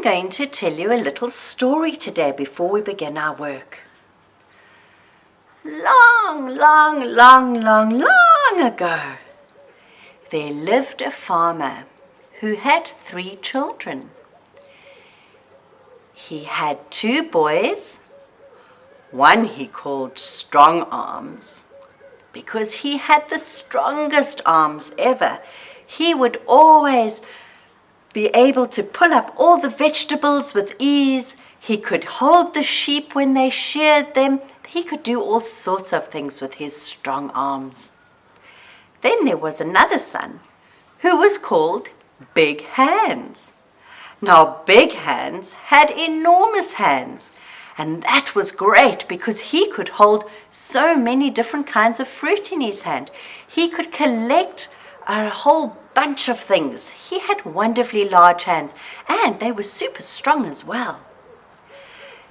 going to tell you a little story today before we begin our work. Long, long, long, long, long ago, there lived a farmer who had 3 children. He had 2 boys. One he called Strong Arms because he had the strongest arms ever. He would always be able to pull up all the vegetables with ease. He could hold the sheep when they sheared them. He could do all sorts of things with his strong arms. Then there was another son who was called Big Hands. Now, Big Hands had enormous hands, and that was great because he could hold so many different kinds of fruit in his hand. He could collect a whole bunch of things. He had wonderfully large hands, and they were super strong as well.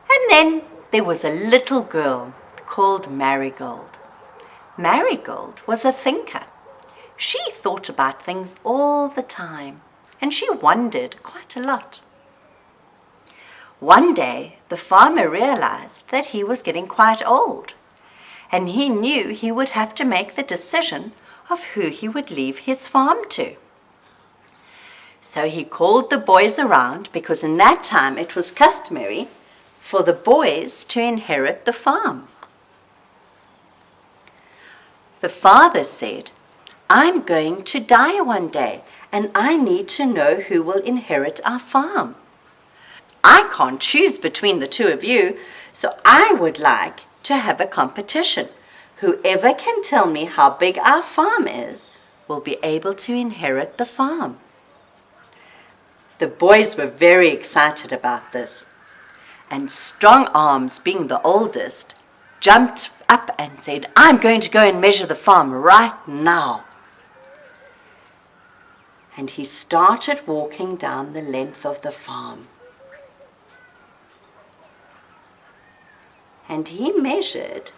And then there was a little girl called Marigold. Marigold was a thinker. She thought about things all the time, and she wondered quite a lot. One day, the farmer realized that he was getting quite old, and he knew he would have to make the decision of who he would leave his farm to. So he called the boys around because in that time it was customary for the boys to inherit the farm. The father said, "I'm going to die one day, and I need to know who will inherit our farm. I can't choose between the 2 of you, so I would like to have a competition. Whoever can tell me how big our farm is will be able to inherit the farm." The boys were very excited about this, and Strong Arms, being the oldest, jumped up and said, "I'm going to go and measure the farm right now." And he started walking down the length of the farm. And he measured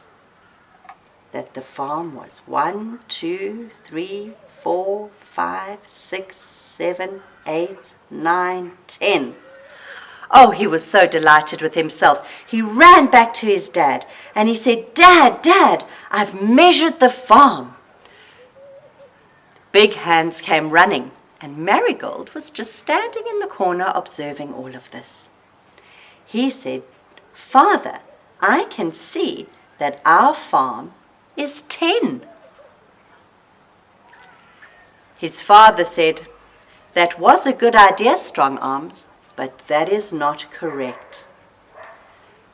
that the farm was 1, 2, 3, 4, 5, 6, 7, 8, 9, 10. Oh, he was so delighted with himself. He ran back to his dad and he said, Dad, I've measured the farm." Big Hands came running, and Marigold was just standing in the corner observing all of this. He said, "Father, I can see that our farm is 10. His father said, "That was a good idea, Strong Arms, but that is not correct.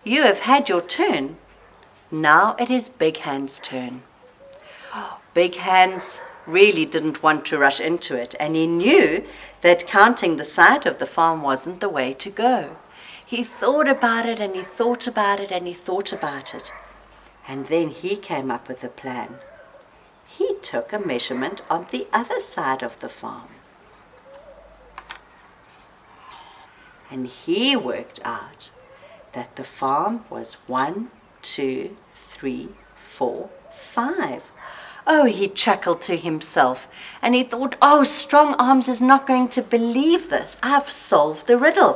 You have had your turn. Now it is Big Hands' turn." Big Hands really didn't want to rush into it, and he knew that counting the side of the farm wasn't the way to go. He thought about it, and he thought about it, and he thought about it. And then he came up with a plan. He took a measurement on the other side of the farm. And he worked out that the farm was 1, 2, 3, 4, 5. Oh, he chuckled to himself, and he thought, "Oh, Strong Arms is not going to believe this. I've solved the riddle.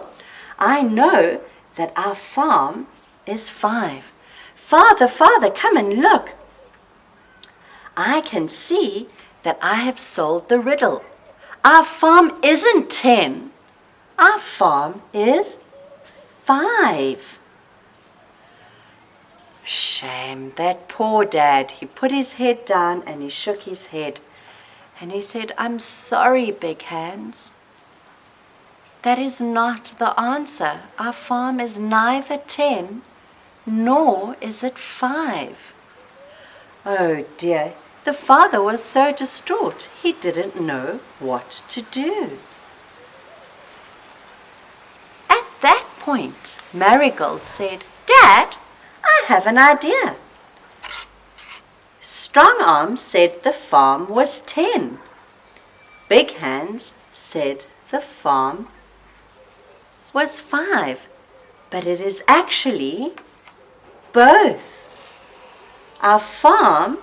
I know that our farm is 5. Father, come and look. I can see that I have solved the riddle. Our farm isn't 10. Our farm is 5. Shame, that poor dad. He put his head down and he shook his head. And he said, "I'm sorry, Big Hands. That is not the answer. Our farm is neither 10, nor is it 5. Oh dear, the father was so distraught, he didn't know what to do. At that point, Marigold said, "Dad, I have an idea." Strong Arms said the farm was 10. Big Hands said the farm was 5, but it is actually both. Our farm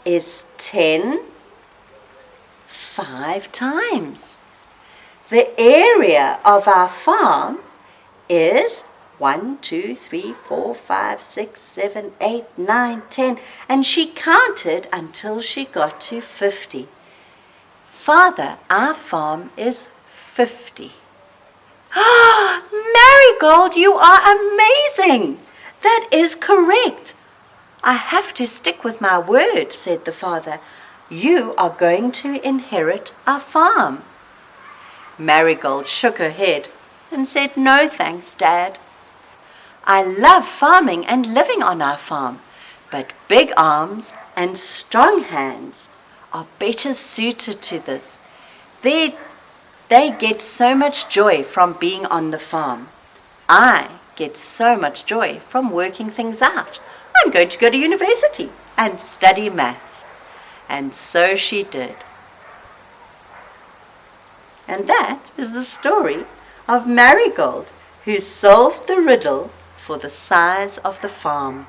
is 10 5 times. The area of our farm is 1, 2, 3, 4, 5, 6, 7, 8, 9, 10, and she counted until she got to 50. Father, our farm is 50. Ah, Marigold, you are amazing! That is correct. I have to stick with my word, said the father. You are going to inherit our farm. Marigold shook her head and said, No thanks, Dad. I love farming and living on our farm, but big arms and strong hands are better suited to this. They get so much joy from being on the farm. I get so much joy from working things out. I'm going to go to university and study maths. And so she did. And that is the story of Marigold, who solved the riddle for the size of the farm.